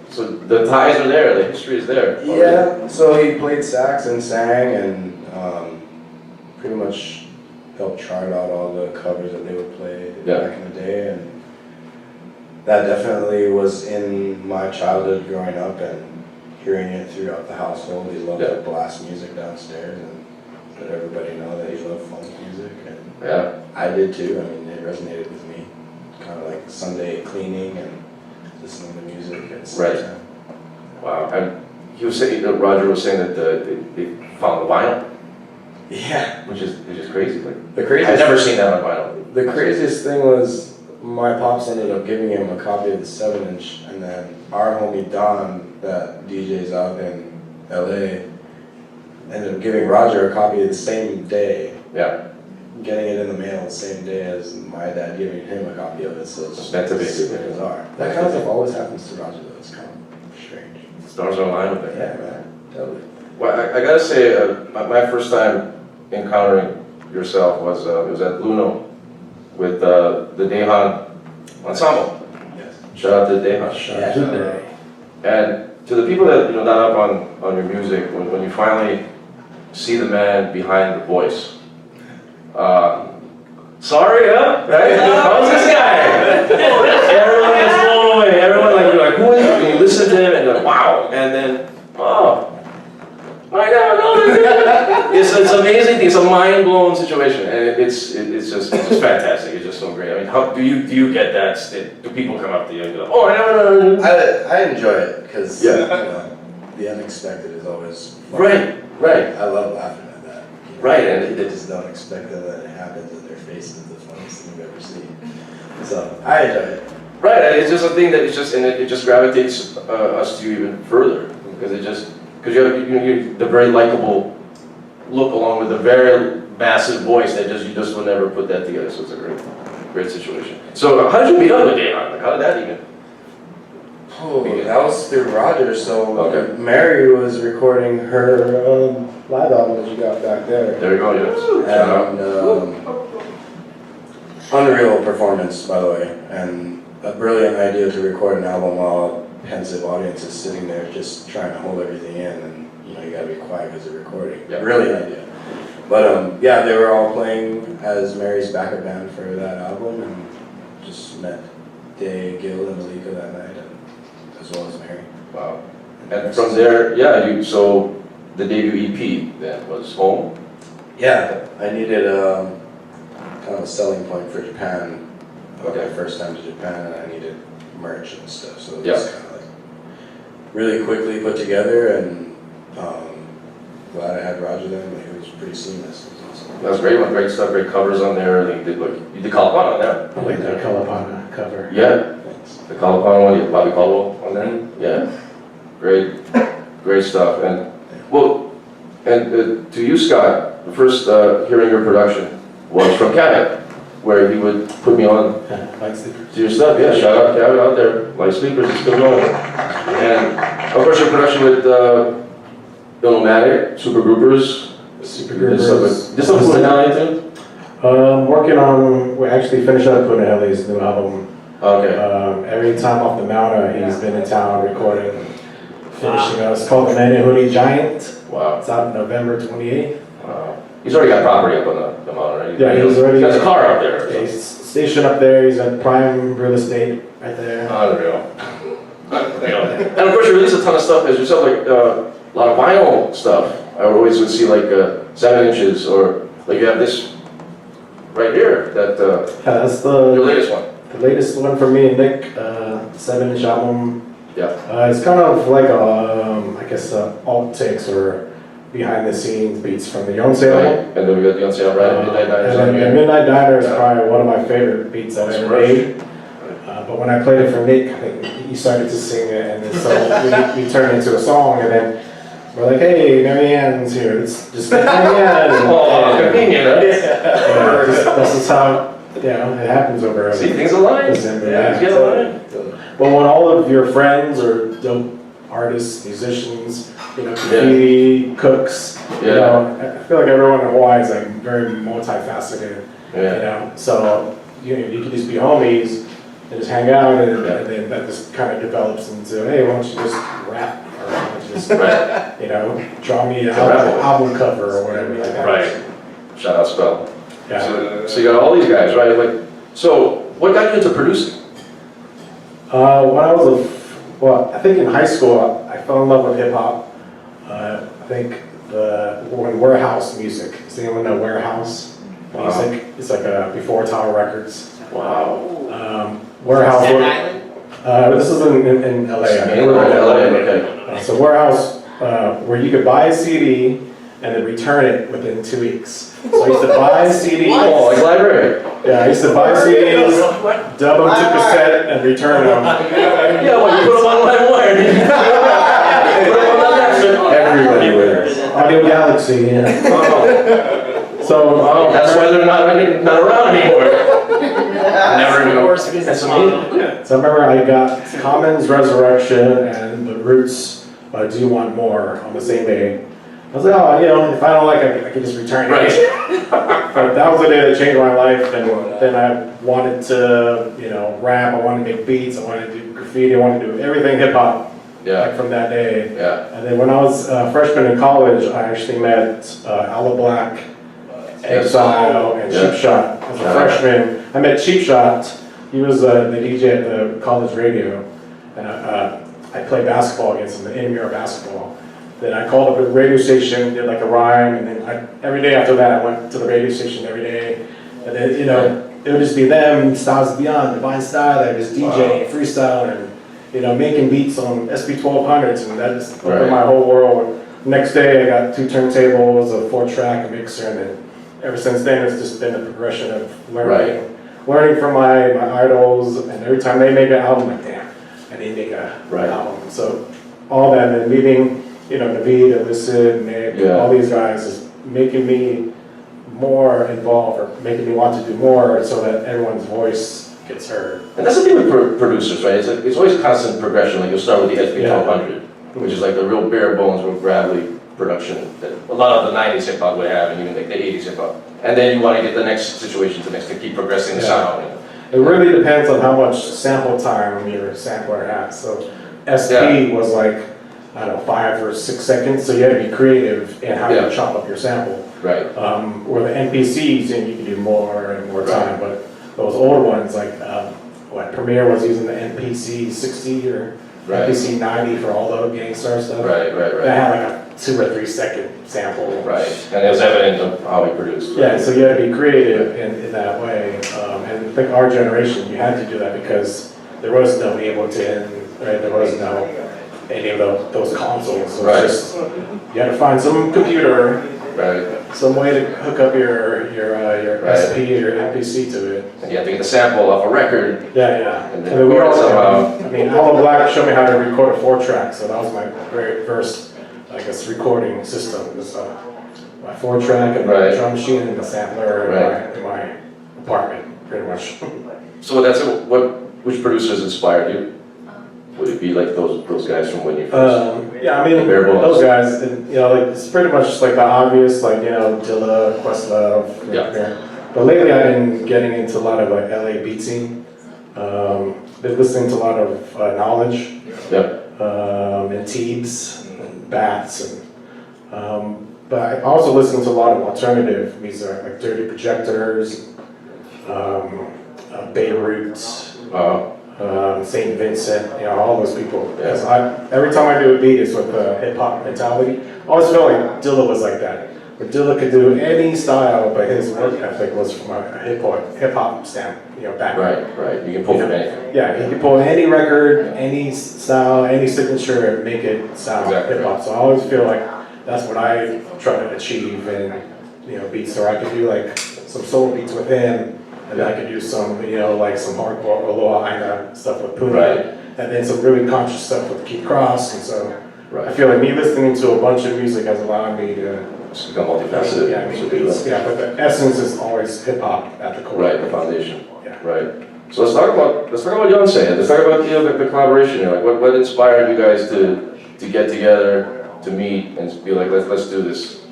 so the ties are there, the history is there. Yeah, so he played sax and sang and pretty much helped chart out all the covers that they would play back in the day, and that definitely was in my childhood growing up and hearing it throughout the household. He loved to blast music downstairs and let everybody know that he loved funk music, and I did too. I mean, it resonated with me, kind of like Sunday cleaning and listening to music at the same time. Wow. And he was saying, Roger was saying that they found the vinyl. Yeah, which is crazy. Like the craziest. I've never seen that on vinyl. The craziest thing was my pops ended up giving him a copy of the 7-inch, and then our homie Don, that DJs out in LA, ended up giving Roger a copy the same day. Yeah. Getting it in the mail the same day as my dad giving him a copy of it. So it's meant to be super bizarre. That kind of stuff always happens to Roger though. It's kind of strange. Stars are aligned with it. Yeah, man. Totally. Well, I gotta say, my first time encountering yourself was it was at Luno with the Dehan Ensemble. Yes. Shout out to Dehan. Shout out to Dehan. And to the people that not up on your music, when you finally see the man behind the voice. Sorry, huh? Right? How's this guy? Everyone gets blown away. Everyone you're like, who is it? And you listen to him and you're like, wow. And then, oh, my God, no. It's an amazing thing. It's a mind-blowing situation, and it's just fantastic. It's just so great. I mean, how do you get that? Do people come up to you and go, oh, no. I enjoy it because Yeah. the unexpected is always fun. Right. I love laughing at that. Right, and they just don't expect that it happens, and their face is the funniest thing you've ever seen. So I enjoy it. Right, and it's just a thing that it just gravitates us to you even further because you have the very likable look along with the very massive voice that you just would never put that together. So it's a great situation. So how did you meet up with Dayon? Like, how did that even? Oh, that was through Roger. So Okay. Mary was recording her live album that you got back there. There you go. Yes. Shout out. And unreal performance, by the way, and a brilliant idea to record an album while pensive audience is sitting there just trying to hold everything in, and you gotta be quiet because they're recording. Yeah. Brilliant idea. But yeah, they were all playing as Mary's backup band for that album, and just met Day, Gil, and Malika that night, and as well as Mary. Wow. And from there, so the debut EP then was Home. Yeah, I needed kind of a selling point for Japan. Okay. My first time to Japan, and I needed merch and stuff, so it Yeah. was kind of really quickly put together, and glad I had Roger then. It was pretty seamless. It was awesome. That was great one, great stuff, great covers on there. You did Calapan on there. I like that Kalapana cover. Yeah. Thanks. The Calapan one, you had Bobby Caldwell on there. Yeah. Great stuff. And to you, Scott, the first hearing your production was from Cabot, where he would put me on Light Sleepers. to your stuff. Yeah, shout out Cabot out there. Light Sleepers is still going. And of course your production with Illmatic, Super Groupers. Super This Groupers. stuff was down too? Working on, we actually finished up Punahele's new album. Okay. Every time off the mount, he's been in town recording, finishing up. It's called The Man in Hoodie Giant. Wow. It's out November 28th. Wow. He's already got property up on the mountain, right? Yeah, he's already. He has a car up there. Yeah, he's stationed up there. He's at Prime Real Estate right there. Unreal. And of course you release a ton of stuff as yourself, like a lot of vinyl stuff. I always would see like 7 inches, or like you have this right here, that Yeah, that's your latest one. the latest one for me and Nick, 7-inch album. Yeah. It's kind of like I guess alt takes or behind the scenes beats from the Yonsei Right. album. And then we got the Yonsei right? Midnight Diners on And here. Midnight Diner is probably one of my favorite beats I've ever made. But when I played it for Nick, I think he started to sing it, and then so we turned it into a song, and then we're like, hey, Maryanne's here, let's just get Maryanne. Oh, convenient, huh? This is how it happens over. See, things align. December, Yeah, get aligned. But when all of your friends or dope artists, musicians, graffiti, cooks, I feel like everyone in Hawaii is like very multifaceted. Yeah. So you can just be homies and just hang out, and then that just kind of develops into, hey, why don't you just rap, or why don't you just draw me an album cover or whatever like that. Right. Shout out Spell. Yeah. So you got all these guys, right? Like, so what got you into producing? When I was I think in high school, I fell in love with hip hop. I think when Warehouse music. Does anyone know Warehouse music? It's like before Tower Records. Wow. Warehouse. This is in LA. Okay. So Warehouse, where you could buy a CD and then return it within 2 weeks. So I used to buy CDs. Oh, like library. Yeah, I used to buy CDs, dub them to cassette, and return them. Yeah, well, you put them on LimeWire. Everywhere. Audio Galaxy, yeah. So that's why they're not around anymore. Never knew. That's amazing. So I remember I got Common's Resurrection and The Roots Do You Want More on the same day. I was like, if I don't like it, I can just return it. Right. But that was the day that changed my life, and then I wanted to, rap, I wanted to make beats, I wanted to do graffiti, I wanted to do everything hip hop. like from that day. Yeah. And then when I was a freshman in college, I actually met Alla Black, Exile, and Cheap Shot. As a freshman, I met Cheap Shot. He was the DJ at the college radio, and I played basketball against him, the intramural basketball. Then I called up a radio station, did like a rhyme, and then every day after that, I went to the radio station every day. And then, you know, it would just be them, Styles Beyond, Divine Style, that was DJ, freestyle, and, you know, making beats on SP1200s, and that just opened my whole world. Next day, I got 2 turntables, a 4-track, a mixer, and then ever since then, it's just been a progression of learning from my idols, and every time they make an album, like, damn, I need to make a album. So all that, and meeting, you know, Naveed, Illicit, Nick, all these guys is making me more involved, or making me want to do more, so that everyone's voice gets heard. And that's the thing with producers, right? It's always constant progression. Like you'll start with the SP1200, which is like the real bare bones, real gravelly production that a lot of the 90s hip hop would have, and even like the 80s hip hop. And then you want to get the next situation to keep progressing the sound. It really depends on how much sample time your sampler has. So SP was like, I don't know, 5 or 6 seconds, so you had to be creative in how you chop up your sample. Right. Where the MPCs, you can do more and more time, but those older ones, like Premiere was using the MPC 60 or MPC 90 for all the Gangstar stuff. Right. That had like a 2 or 3 second sample. Right, and it was evident of how he produced. Yeah, so you had to be creative in that way. And I think our generation, you had to do that because there was no Ableton, right? There was no any of those consoles. So it's just, you had to find some computer, some way to hook up your SP or your MPC to it. And you have to get the sample off a record. Yeah. And then we all, I mean, Alla Black showed me how to record a 4-track, so that was my very first, I guess, recording system. It was my 4-track and my drum machine and the sampler in my apartment, pretty much. So that's which producers inspired you? Would it be like those guys from when you first? Yeah, I mean, those guys, you know, like it's pretty much just like the obvious, like, you know, Dilla, Questlove. But lately I've been getting into a lot of like LA beat scene. Been listening to a lot of Knowledge. And Teebs, and Bats, and but I also listen to a lot of alternative music, like Dirty Projectors, Beirut. St. Vincent, you know, all those people. Because every time I do a beat, it's with a hip hop mentality. I always feel like Dilla was like that. Where Dilla could do any style, but his work ethic was from a hip hop stamp, you know, background. Right. You can pull from anything. Yeah, he can pull any record, any style, any signature, and make it sound hip hop. So I always feel like that's what I try to achieve in, you know, beats. So I could do like some soul beats with him. And I could do some, you know, like some hardcore Aloha Aina stuff with Puna, and then some really conscious stuff with Keith Cross, and so I feel like me listening to a bunch of music has allowed me to become multifaceted. But the essence is always hip hop at the core. Right, the foundation. Right. So let's talk about Yonsei. Let's talk about the collaboration here. Like, what inspired you guys to get together, to meet, and be like, let's do this,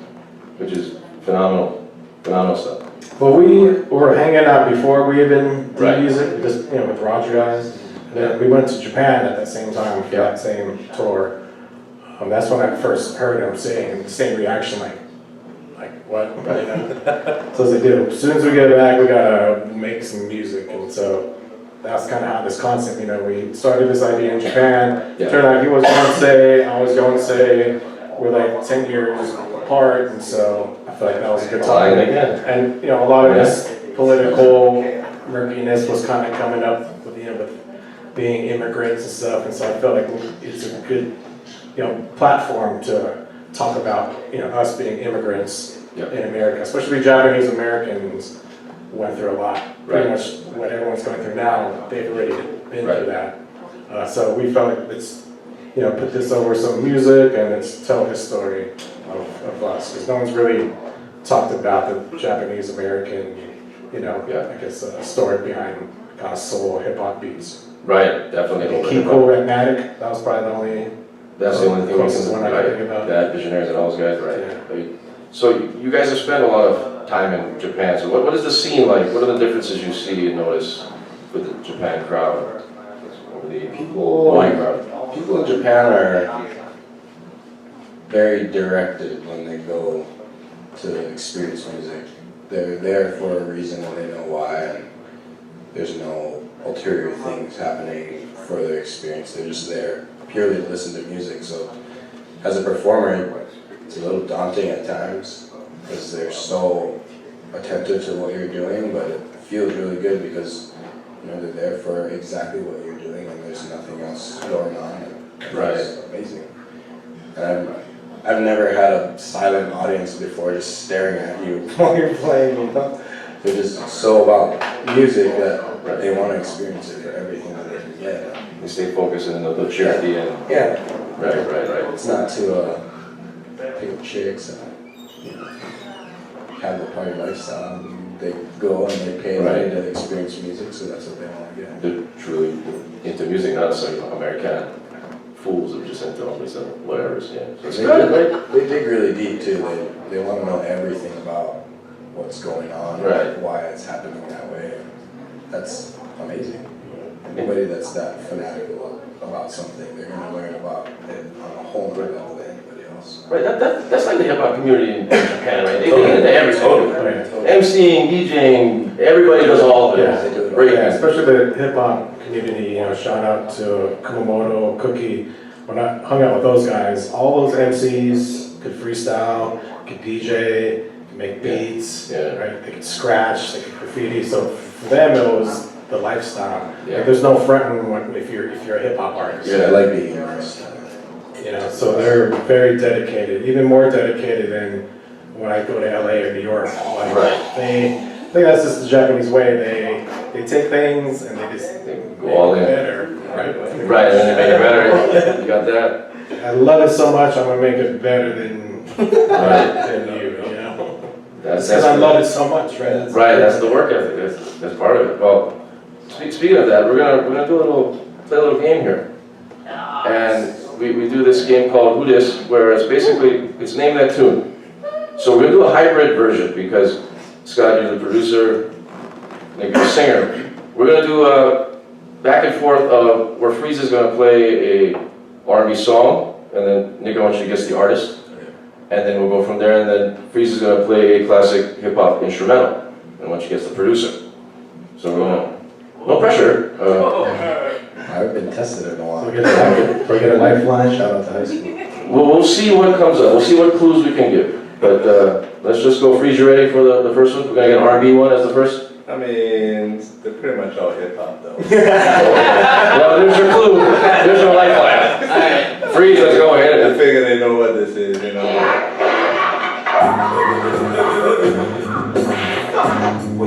which is phenomenal stuff. Well, we were hanging out before we even did music, just, you know, with Roger guys. And then we went to Japan at that same time for that same tour. That's when I first heard him sing, the same reaction, like what? You know? So as I did, as soon as we get back, we gotta make some music, and so that's kind of how this concept, you know, we started this idea in Japan. Turned out he was Yonsei, I was Yonsei. We're like 10 years apart, and so I feel like that was a good time. And you know, a lot of this political murkiness was kind of coming up with, you know, with being immigrants and stuff, and so I felt like it's a good, you know, platform to talk about, you know, us being immigrants in America, especially Japanese Americans went through a lot. Pretty much what everyone's going through now, they've already been through that. So we felt like let's, you know, put this over some music and let's tell his story of us, because no one's really talked about the Japanese American, you know, I guess story behind kind of soul hip hop beats. Right, definitely. Kiko Ragmatic, that was probably the only. That's the only thing we can one I can think about. That Visionaries and all those guys, right? So you guys have spent a lot of time in Japan. So what is the scene like? What are the differences you see and notice with the Japan crowd? Or the Hawaii crowd? people in Japan are very directed when they go to experience music. They're there for a reason and they know why, and there's no ulterior things happening for their experience. They're just there purely to listen to music. So as a performer, it's a little daunting at times because they're so attentive to what you're doing, but it feels really good because they're there for exactly what you're doing and there's nothing else going on. It's amazing. And I've never had a silent audience before just staring at you while you're playing, They're just so about music that they want to experience it for everything that they can get. They stay focused and they'll cheer at the end. Yeah. Right. It's not to pick up chicks and have the party lifestyle. They go and they pay money to experience music, so that's what they want to get. They're truly into music, not just like American fools who just into all these whatever. Yeah. So it's good. They dig really deep too. They want to know everything about what's going on, why it's happening that way. That's amazing. Anybody that's that fanatical about something, they're going to learn about it on a whole other level than anybody else. Right, that's like the hip hop community in Japan, right? They get into everything. MCing, DJing, everybody does all of it. Yeah, they do it all. Yeah, especially the hip hop community, shout out to Kumamoto, Cookie. When I hung out with those guys, all those MCs could freestyle, could DJ, could make beats, right? They could scratch, they could graffiti. So for them, it was the lifestyle. Yeah. Like, there's no fronting if you're a hip hop artist. Yeah, I like being immersed. So they're very dedicated, even more dedicated than when I go to LA or New York. Like, I think that's just the Japanese way. They take things and they just go all in. Better, right? Right, and then they make it better. You got that. I love it so much, I'm gonna make it better than you. That's because I love it so much, right? That's the work ethic. That's part of it. Well, speaking of that, we're gonna play a little game here, and we do this game called Who Dis, where it's name that tune. So we're gonna do a hybrid version because Scott, you're the producer, Nick, you're the singer. We're gonna do a back and forth of where Freeze is gonna play a R&B song, and then Nick, I want you to guess the artist, and then we'll go from there. And then Freeze is gonna play a classic hip hop instrumental, and I want you to guess the producer. So no pressure. I haven't been tested in a while. We're get a lifeline. Shout out to high school. We'll see what comes up. We'll see what clues we can give. But let's just go. Freeze, you ready for the first one? We're gonna get an R&B one as the first. I mean, they're pretty much all hip hop though. Well, there's your clue. There's your lifeline. Alright. Freeze, let's go ahead. I figure they know what this is,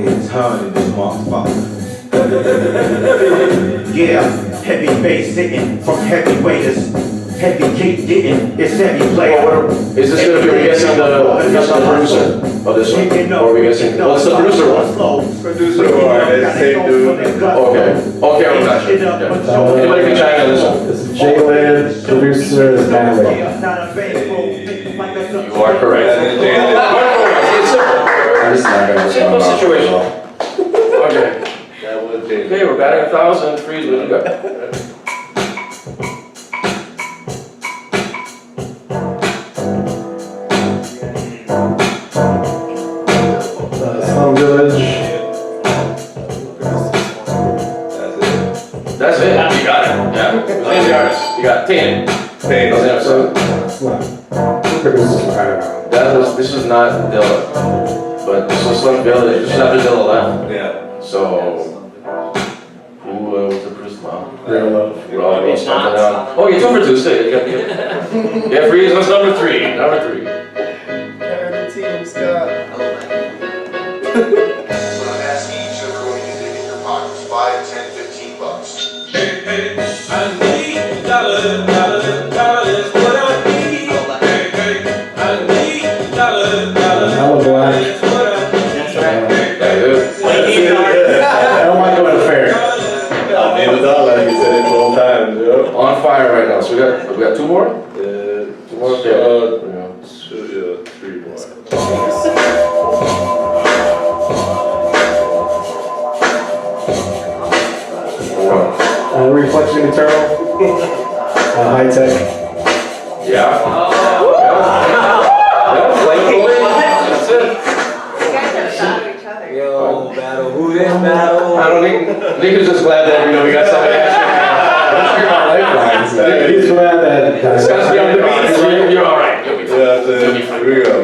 It's hard in this motherfucker. Yeah, heavy bass sitting from heavy waiters. Heavy kick getting, it's heavy play. Is this going to be guessing the producer of this one? Or are we guessing, what's the producer one? Producer or same dude. Okay, I'm not sure. Yeah. Anybody can chime in on this one? This is Jalen, producer, is Manley. You are correct. Simple situation. Okay. Okay, we're batting 1,000. Freeze, what do you got? Slum Village. That's it. You got it. Yeah. Who's the artist? You got Tane. Tane. This is not Dilla, but this is Slum Village. This is after Dilla left. Yeah. So, who was the producer? Real Love. We're all going something down. Oh, you're 2 for 2. Say it. Yeah, Freeze. What's number 3? Number 3. Carry the team, Scott. I need dollars, what I need. I need dollars, Black. what I need. That's right. I don't want to go to the fair. Name a dollar, you said it 12 times, On fire right now. So we got 2 more? 2 more? Okay. 3 more. Reflection Eternal. know, Nick is just glad that, we got somebody He's glad that it's got to be on the beat, so you're all right. You'll be fine. Yeah, here we go.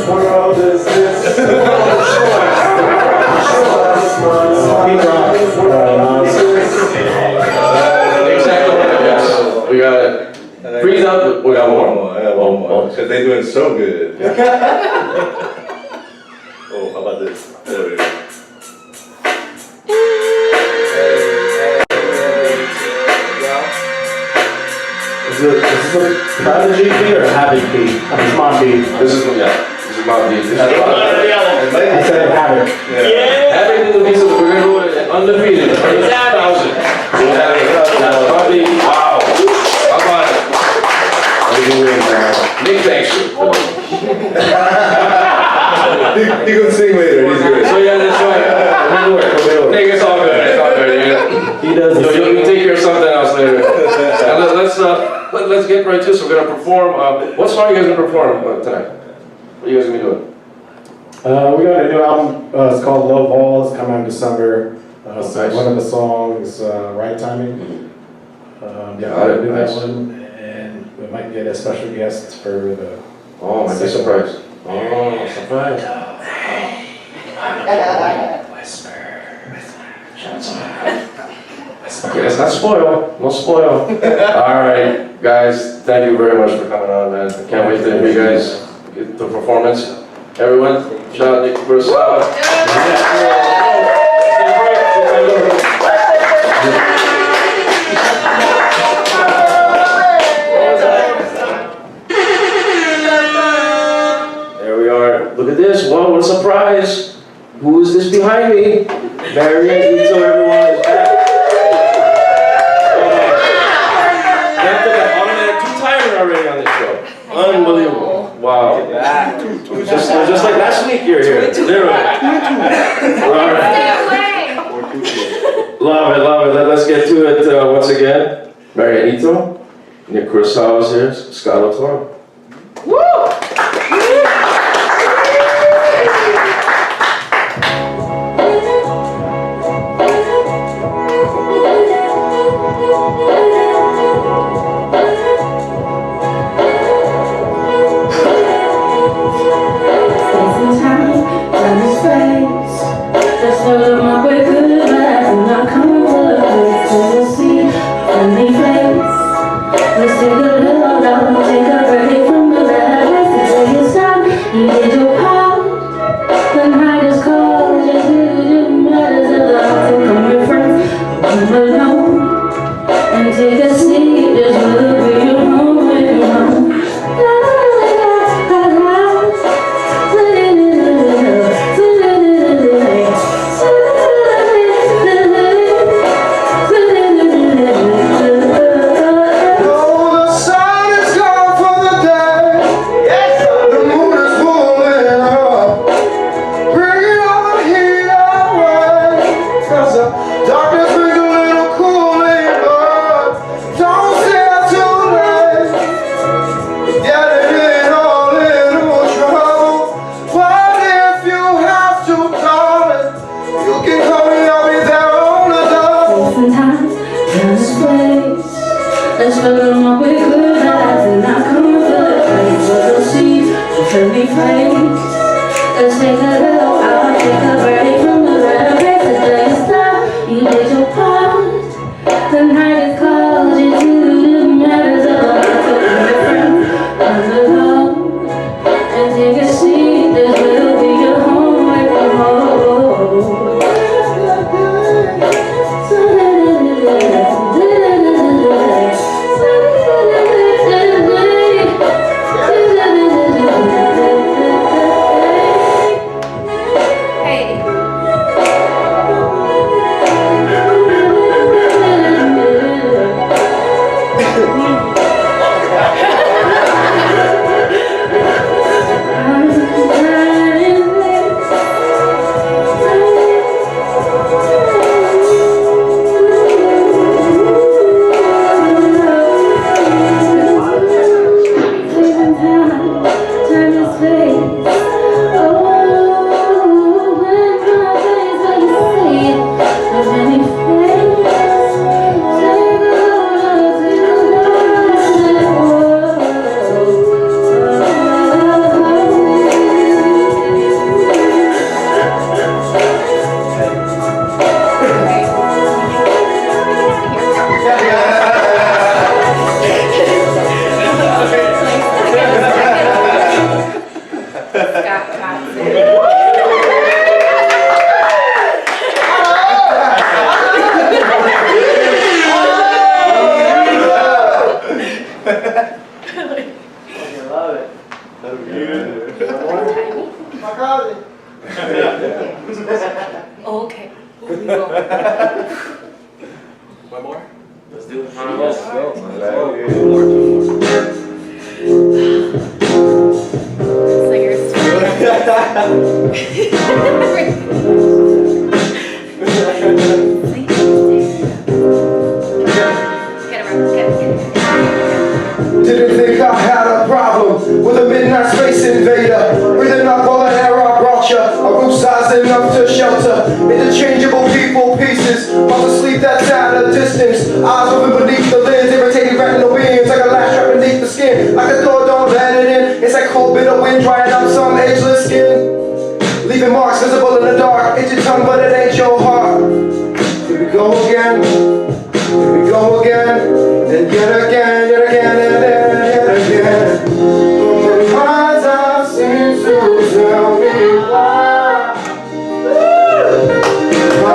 World is this? Exactly. Yes. We got it. Freeze up. We got one more. I got one more. Because they're doing so good. Oh, how about this? There we go. Is this a Prodigy beat or a Havoc beat? I mean, Mom beat. This is my beat. I said Havoc. Yeah. Havoc is the beat, so we're going to do it undefeated. 1,000. Probably, wow. How about it? Nick, thanks you. He can sing later, he's good. So yeah, that's right. Nick, it's all good. It's all good. He does. You'll take care of something else later. Let's get right to it. So we're gonna perform. What song are you guys gonna perform tonight? What are you guys gonna be doing? We got a new album. It's called Love All. It's coming out in December. So nice. one of the songs, Right Timing. Yeah, we'll do that one, and we might get a special guest for the. Oh, might be surprised. Oh, surprise. Okay, let's not spoil. No spoil. All right, guys. Thank you very much for coming on, man. I can't wait to hear you guys get the performance. Everyone, shout out Nick Kurosawa. There we are. Look at this. Wow, what a surprise. Who is this behind me? Maryanne Ito, everyone is back. After that automatic two-timer already on this show. Unbelievable. Wow. Just like last week you're here. Literally. Love it, love it. Let's get to it once again. Maryanne Ito, Nick Kurosawa is here, Scott Ohtoro. Woo! love it. Oh, okay. One more? Let's do it. Let's go. Singers. Didn't think I had a problem with a midnight space invader. Breathing up all the air I brought ya. A roof size enough to shelter interchangeable people pieces. About to sleep that's at a distance. Eyes open beneath the lens, irritating retinal beams. Like a lash trapped beneath the skin. Like a door, don't let it in. It's like cold bitter wind drying up some ageless skin. Leaving marks visible in the dark. It's your tongue but it ain't your heart. Here we go again. Here we go again. And yet again, yet again, and yet again. The minds I've seen to tell me why. My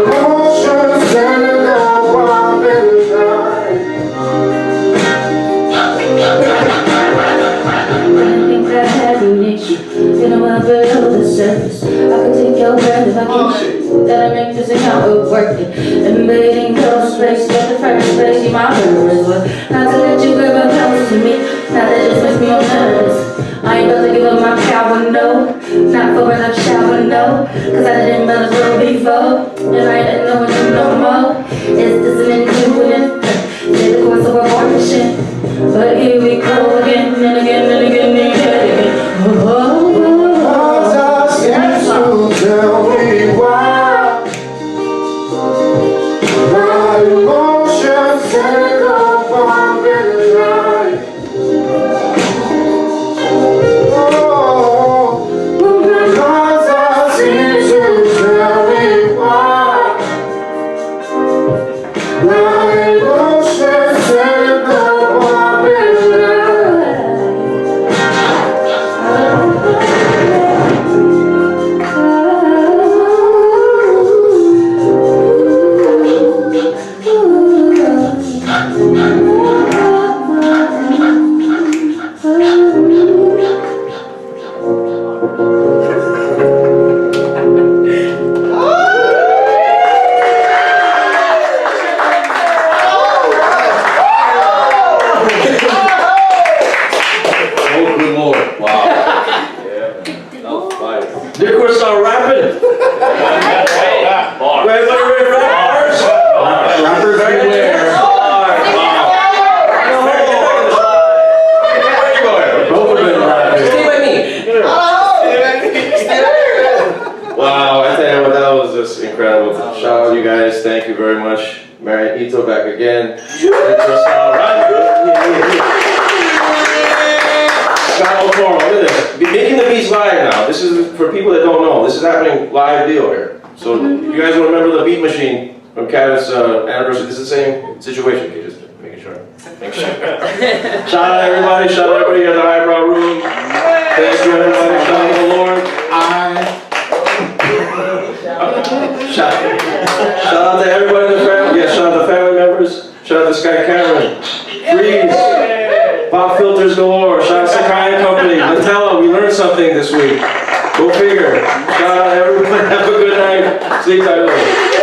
emotions tend to go up in the night. I think I have you next you. You know I'm below the surface. I can take your breath if I can. That I make this account of working. Invading your space, but the first place you my purpose was not to let you grab up close to me. Now that just makes me nervous. I ain't about to give up my power, no. Not for another shower, no. Cause I didn't melt as well before. And I ain't knowing you no more. It's this an intuitive. Say the course of abortion. But here we go again and again and again and again. Oh, oh, oh, oh. Tell me why. My emotions can't go on in the night. Oh, because I seem to tell me why. My emotions can't go on in the night. Did Kurosawa rapping? Wait, ready for rappers? Rappers everywhere. Both of them rapping. Stay with me. Wow, I tell you what, that was just incredible. Shout out to you guys. Thank you very much. Maryanne Ito back again. Scott Ohtoro, look at this. Making the beats live now. This is for people that don't know. This is happening live deal here. So you guys will remember the beat machine from Kevin's anniversary. This is the same situation. Okay, just making sure. Shout out everybody. Shout out everybody at the Hi Brau Room. Thank you everybody. Shout out to the Lord. Shout out to everybody in the family. Yeah, shout out to family members. Shout out to Sky Cameron. Freeze. Pop filters galore. Shout out to Sakai and Company. Nutella, we learned something this week. Go figure. Shout out everyone. Have a good night. Sleep tight.